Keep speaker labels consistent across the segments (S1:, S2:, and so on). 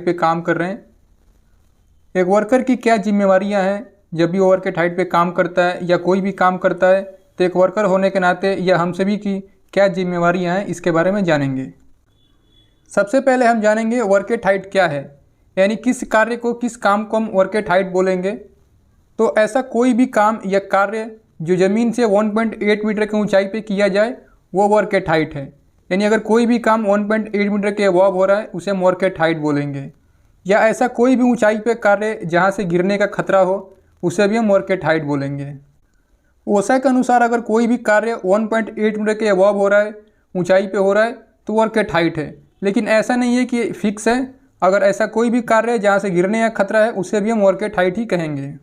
S1: पे काम कर रहे हैं। एक वर्कर की क्या जिम्मेवारियां हैं जब भी वो वर्क हाइट पे काम करता है या कोई भी काम करता है, तो एक वर्कर होने के नाते या हम सभी की क्या जिम्मेवारियां हैं इसके बारे में जानेंगे। सबसे पहले हम जानेंगे वर्क हाइट क्या है, यानी किस कार्य को, किस काम को हम वर्क हाइट बोलेंगे। तो ऐसा कोई भी काम या कार्य जो ज़मीन से 1.8 मीटर की ऊंचाई पे किया जाए वो वर्क हाइट है। यानी अगर कोई भी काम 1.8 मीटर के अबव हो रहा है उसे हम वर्क हाइट बोलेंगे। या ऐसा कोई भी ऊंचाई पे कार्य जहां से गिरने का खतरा हो उसे भी हम वर्क हाइट बोलेंगे। ओसा के अनुसार अगर कोई भी कार्य 1.8 मीटर के अबव हो रहा है, ऊंचाई पे हो रहा है, तो वर्क हाइट है। लेकिन ऐसा नहीं है कि फिक्स है। अगर ऐसा कोई भी कार्य है जहाँ से गिरने का खतरा है उसे भी हम वर्क हाइट ही कहेंगे।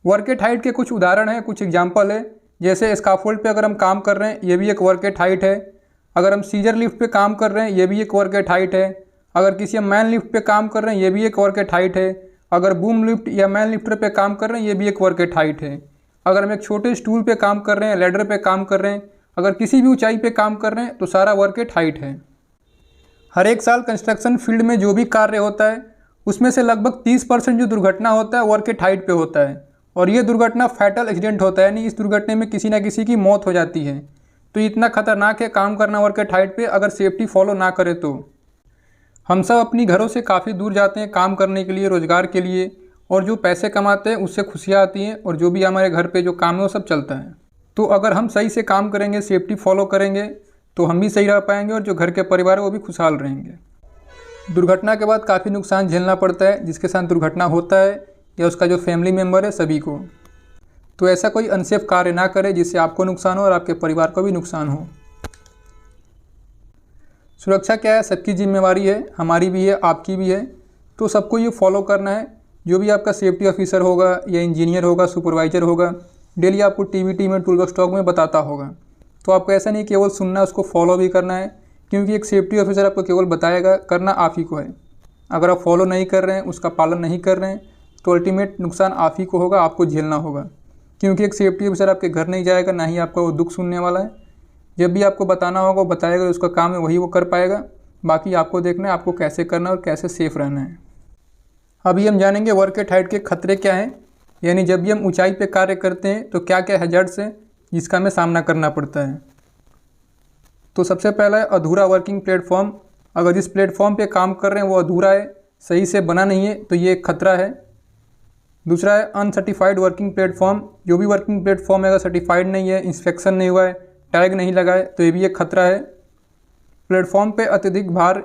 S1: वर्क हाइट के कुछ उदाहरण हैं, कुछ एग्जाम्पल है। जैसे स्काफोल्ड पे अगर हम काम कर रहे हैं ये भी एक वर्क हाइट है। अगर हम सीजर लिफ्ट पे काम कर रहे हैं ये भी एक वर्क हाइट है। अगर किसी हम मैन लिफ्ट पे काम कर रहे हैं ये भी एक वर्क हाइट है। अगर बूम लिफ्ट या मैन लिफ्टर पे काम कर रहे हैं ये भी एक वर्क हाइट है। अगर हम एक छोटे स्टूल पे काम कर रहे हैं, लैडर पे काम कर रहे हैं, अगर किसी भी ऊंचाई पे काम कर रहे हैं तो सारा वर्क हाइट है। हर एक साल कंस्ट्रक्शन फील्ड में जो भी कार्य होता है उसमें से लगभग 30% जो दुर्घटना होता है वर्क हाइट पे होता है। और ये दुर्घटना फैटल एक्सीडेंट होता है, यानी इस दुर्घटना में किसी ना किसी की मौत हो जाती है। तो इतना खतरनाक है काम करना वर्क हाइट पे, अगर सेफ्टी फॉलो ना करे तो। हम सब अपनी घरों से काफ़ी दूर जाते हैं काम करने के लिए, रोज़गार के लिए, और जो पैसे कमाते हैं उससे खुशियाँ आती हैं और जो भी हमारे घर पे जो काम है वो सब चलता है। तो अगर हम सही से काम करेंगे, सेफ्टी फॉलो करेंगे तो हम भी सही रह पाएंगे और जो घर के परिवार है वो भी खुशहाल रहेंगे। दुर्घटना के बाद काफ़ी नुकसान झेलना पड़ता है जिसके साथ दुर्घटना होता है या उसका जो फैमिली मेम्बर है सभी को। तो ऐसा कोई अनसेफ कार्य ना करे जिससे आपको नुकसान हो और आपके परिवार को भी नुकसान हो। सुरक्षा क्या है, सबकी जिम्मेवारी है, हमारी भी है, आपकी भी है। तो सबको ये फॉलो करना है। जो भी आपका सेफ्टी ऑफिसर होगा या इंजीनियर होगा, सुपरवाइजर होगा, डेली आपको टीवीटी में, टूलबॉक्स टॉक में बताता होगा। तो आपको ऐसा नहीं केवल सुनना है, उसको फॉलो भी करना है, क्योंकि एक सेफ्टी ऑफिसर आपको केवल बताएगा, करना आप ही को है। अगर आप फॉलो नहीं कर रहे हैं, उसका पालन नहीं कर रहे हैं, तो अल्टीमेट नुकसान आप ही को होगा, आपको झेलना होगा। क्योंकि एक सेफ्टी ऑफिसर आपके घर नहीं जाएगा, ना ही आपका वो दुख सुनने वाला है। जब भी आपको बताना होगा वो बताएगा, उसका काम है वही वो कर पाएगा। बाकी आपको देखना है आपको कैसे करना है और कैसे सेफ रहना है। अभी हम जानेंगे वर्क हाइट के खतरे क्या हैं, यानी जब भी हम ऊंचाई पे कार्य करते हैं तो क्या क्या हैजर्ड्स हैं जिसका हमें सामना करना पड़ता है। तो सबसे पहला है अधूरा वर्किंग प्लेटफॉर्म। अगर जिस प्लेटफॉर्म पे काम कर रहे हैं वो अधूरा है, सही से बना नहीं है, तो ये एक खतरा है। दूसरा है अनसर्टिफाइड वर्किंग प्लेटफॉर्म। जो भी वर्किंग प्लेटफॉर्म है अगर सर्टिफाइड नहीं है, इंस्पेक्शन नहीं हुआ है, टैग नहीं लगा है, तो ये भी एक खतरा है। प्लेटफॉर्म पे अत्यधिक भार,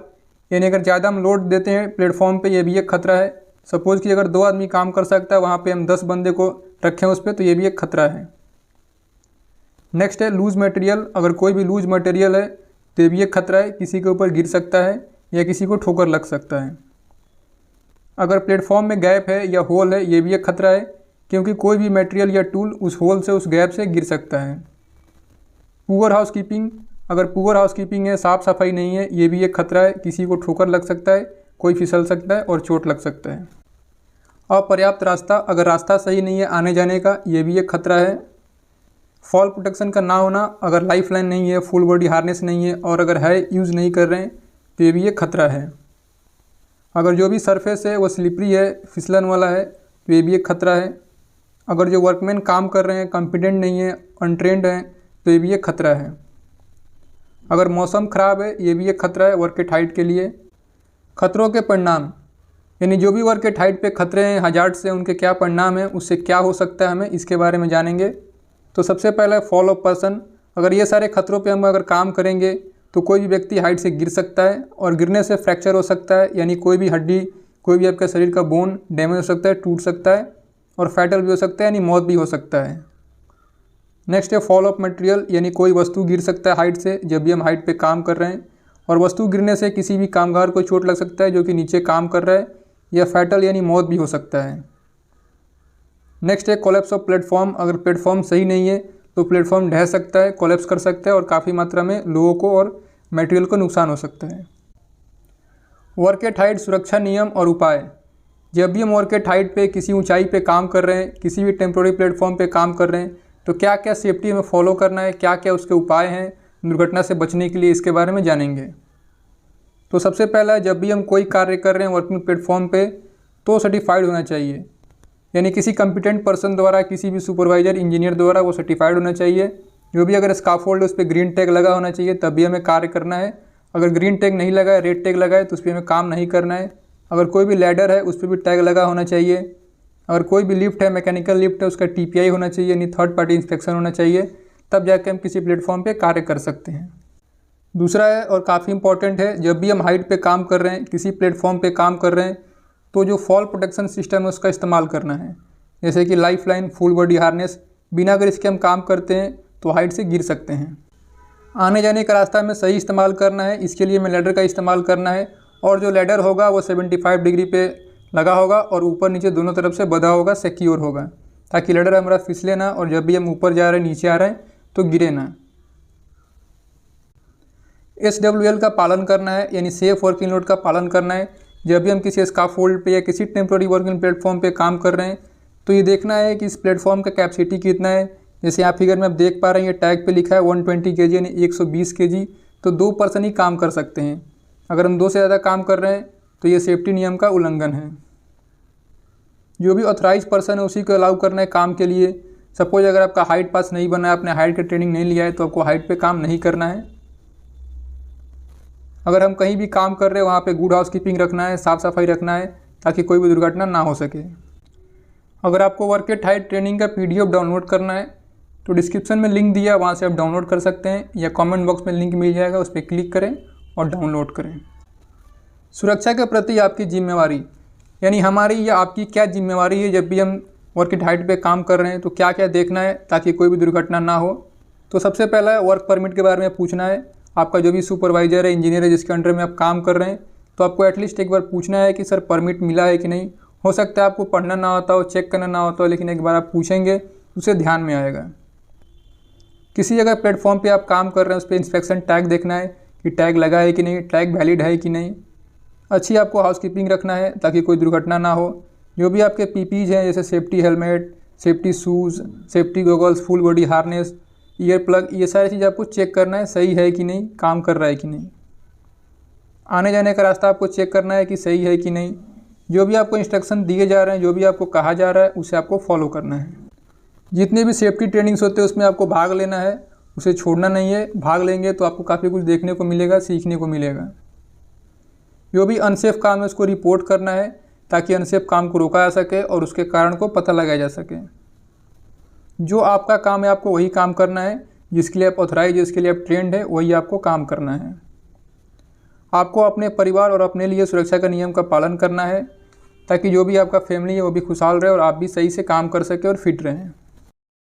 S1: यानी अगर ज़्यादा हम लोड देते हैं प्लेटफॉर्म पे, ये भी एक खतरा है। सपोज़ कि अगर 2 आदमी काम कर सकता है वहाँ पे हम 10 बंदे को रखें उस पर, तो ये भी एक खतरा है। नेक्स्ट है लूज मटेरियल। अगर कोई भी लूज मटेरियल है तो ये भी एक खतरा है, किसी के ऊपर गिर सकता है या किसी को ठोकर लग सकता है। अगर प्लेटफॉर्म में गैप है या होल है, ये भी एक खतरा है, क्योंकि कोई भी मटेरियल या टूल उस होल से, उस गैप से गिर सकता है। Poor housekeeping. अगर पुअर हाउसकीपिंग है, साफ़ सफाई नहीं है, ये भी एक खतरा है, किसी को ठोकर लग सकता है, कोई फिसल सकता है और चोट लग सकता है। अपर्याप्त रास्ता। अगर रास्ता सही नहीं है आने जाने का, ये भी एक खतरा है। फॉल प्रोटेक्शन का ना होना। अगर लाइफ लाइन नहीं है, फुल बॉडी हार्नेस नहीं है, और अगर है यूज़ नहीं कर रहे हैं, तो ये भी एक खतरा है। अगर जो भी सरफेस है वो स्लिपरी है, फिसलन वाला है, तो ये भी एक खतरा है। अगर जो वर्कमैन काम कर रहे हैं कॉम्पिटेंट नहीं है, अनट्रेंड हैं, तो ये भी एक खतरा है। अगर मौसम ख़राब है, ये भी एक खतरा है वर्क हाइट के लिए। खतरों के परिणाम, यानी जो भी वर्क हाइट पे खतरे हैं, हजार्ड से, उनके क्या परिणाम हैं, उससे क्या हो सकता है, हमें इसके बारे में जानेंगे। तो सबसे पहला है फॉल ऑफ पर्सन। अगर ये सारे खतरों पे हम अगर काम करेंगे तो कोई भी व्यक्ति हाइट से गिर सकता है और गिरने से फ्रैक्चर हो सकता है, यानी कोई भी हड्डी, कोई भी आपके शरीर का बोन डैमेज हो सकता है, टूट सकता है, और फैटल भी हो सकता है, यानी मौत भी हो सकता है। नेक्स्ट है फॉल ऑफ मटेरियल, यानी कोई वस्तु गिर सकता है हाइट से जब भी हम हाइट पे काम कर रहे हैं, और वस्तु गिरने से किसी भी कामगार को चोट लग सकता है जो कि नीचे काम कर रहा है, या फैटल यानी मौत भी हो सकता है। नेक्स्ट है कोलैप्स ऑफ प्लेटफॉर्म। अगर प्लेटफॉर्म सही नहीं है तो प्लेटफॉर्म ढह सकता है, कोलैप्स कर सकता है, और काफ़ी मात्रा में लोगों को और मटेरियल को नुकसान हो सकता है। वर्क हाइट सुरक्षा नियम और उपाय। जब भी हम वर्क हाइट पे किसी ऊंचाई पे काम कर रहे हैं, किसी भी टेम्पोररी प्लेटफॉर्म पे काम कर रहे हैं, तो क्या क्या सेफ्टी हमें फॉलो करना है, क्या क्या उसके उपाय हैं दुर्घटना से बचने के लिए, इसके बारे में जानेंगे। तो सबसे पहला जब भी हम कोई कार्य कर रहे हैं वर्किंग प्लेटफॉर्म पे तो सर्टिफाइड होना चाहिए, यानी किसी कॉम्पिटेंट पर्सन द्वारा, किसी भी सुपरवाइजर इंजीनियर द्वारा वो सर्टिफाइड होना चाहिए। जो भी अगर स्काफोल्ड है उस पर ग्रीन टैग लगा होना चाहिए, तब भी हमें कार्य करना है। अगर ग्रीन टैग नहीं लगा है, रेड टैग लगा है, तो उस पर हमें काम नहीं करना है। अगर कोई भी लैडर है उस पर भी टैग लगा होना चाहिए। अगर कोई भी लिफ्ट है, मैकेनिकल लिफ्ट है, उसका TPI होना चाहिए, यानी थर्ड पार्टी इंस्पेक्शन होना चाहिए, तब जाके हम किसी प्लेटफॉर्म पे कार्य कर सकते हैं। दूसरा है और काफ़ी इंपॉर्टेंट है, जब भी हम हाइट पे काम कर रहे हैं, किसी प्लेटफॉर्म पे काम कर रहे हैं, तो जो फॉल प्रोटेक्शन सिस्टम है उसका इस्तेमाल करना है, जैसे कि life line, full body harness. बिना अगर इसके हम काम करते हैं तो हाइट से गिर सकते हैं। आने जाने का रास्ता हमें सही इस्तेमाल करना है, इसके लिए हमें लैडर का इस्तेमाल करना है। और जो लैडर होगा वो 75 डिग्री पे लगा होगा और ऊपर नीचे दोनों तरफ से बंधा होगा, सिक्योर होगा, ताकि लैडर हमारा फिसले ना और जब भी हम ऊपर जा रहे हैं, नीचे आ रहे हैं तो गिरे ना। SWL का पालन करना है, यानी सेफ वर्किंग लोड का पालन करना है। जब भी हम किसी स्काफोल्ड पे या किसी टेम्प्रोरी वर्किंग प्लेटफॉर्म पे काम कर रहे हैं तो ये देखना है कि इस प्लेटफॉर्म का कैपेसिटी कितना है। जैसे यहाँ फिगर में आप देख पा रहे हैं, ये टैग पे लिखा है 120 kg यानी 120 kg, तो 2 पर्सन ही काम कर सकते हैं। अगर हम 2 से ज़्यादा काम कर रहे हैं तो ये सेफ्टी नियम का उल्लंघन है। जो भी ऑथराइज पर्सन है उसी को अलाउ करना है काम के लिए। सपोज अगर आपका हाइट पास नहीं बना है, आपने हाइट का ट्रेनिंग नहीं लिया है, तो आपको हाइट पे काम नहीं करना है। अगर हम कहीं भी काम कर रहे हैं वहाँ पे गुड हाउसकीपिंग रखना है, साफ़ सफाई रखना है, ताकि कोई भी दुर्घटना ना हो सके। अगर आपको वर्क एट हाइट ट्रेनिंग का PDF डाउनलोड करना है तो डिस्क्रिप्शन में लिंक दिया, वहाँ से आप डाउनलोड कर सकते हैं, या कमेंट बॉक्स में लिंक मिल जाएगा, उस पर क्लिक करें और डाउनलोड करें। सुरक्षा के प्रति आपकी जिम्मेवारी, यानी हमारी या आपकी क्या जिम्मेवारी है जब भी हम वर्क एट हाइट पे काम कर रहे हैं, तो क्या क्या देखना है ताकि कोई भी दुर्घटना ना हो। तो सबसे पहला वर्क परमिट के बारे में पूछना है। आपका जो भी सुपरवाइजर है, इंजीनियर है, जिसके अंडर में आप काम कर रहे हैं, तो आपको एटलीस्ट एक बार पूछना है कि सर परमिट मिला है कि नहीं। हो सकता है आपको पढ़ना ना आता हो, चेक करना ना होता हो, लेकिन एक बार आप पूछेंगे उसे ध्यान में आएगा। किसी अगर प्लेटफॉर्म पे आप काम कर रहे हैं उस पर इंस्पेक्शन टैग देखना है कि टैग लगा है कि नहीं, टैग वैलिड है कि नहीं। अच्छी आपको हाउसकीपिंग रखना है ताकि कोई दुर्घटना ना हो। जो भी आपके PPEs हैं, जैसे safety helmet, safety shoes, safety goggles, full body harness, ear plug, ये सारी चीज़ आपको चेक करना है सही है कि नहीं, काम कर रहा है कि नहीं। आने जाने का रास्ता आपको चेक करना है कि सही है कि नहीं। जो भी आपको इंस्ट्रक्शन दिए जा रहे हैं, जो भी आपको कहा जा रहा है, उसे आपको फॉलो करना है। जितने भी सेफ्टी ट्रेनिंग्स होते हैं उसमें आपको भाग लेना है, उसे छोड़ना नहीं है। भाग लेंगे तो आपको काफ़ी कुछ देखने को मिलेगा, सीखने को मिलेगा। जो भी अनसेफ काम है उसको रिपोर्ट करना है, ताकि अनसेफ काम को रोका जा सके और उसके कारण को पता लगाया जा सके। जो आपका काम है आपको वही काम करना है, जिसके लिए आप ऑथराइज, जिसके लिए आप ट्रेंड है, वही आपको काम करना है। आपको अपने परिवार और अपने लिए सुरक्षा का नियम का पालन करना है, ताकि जो भी आपका फैमिली है वो भी खुशहाल रहे और आप भी सही से काम कर सके और फिट रहें।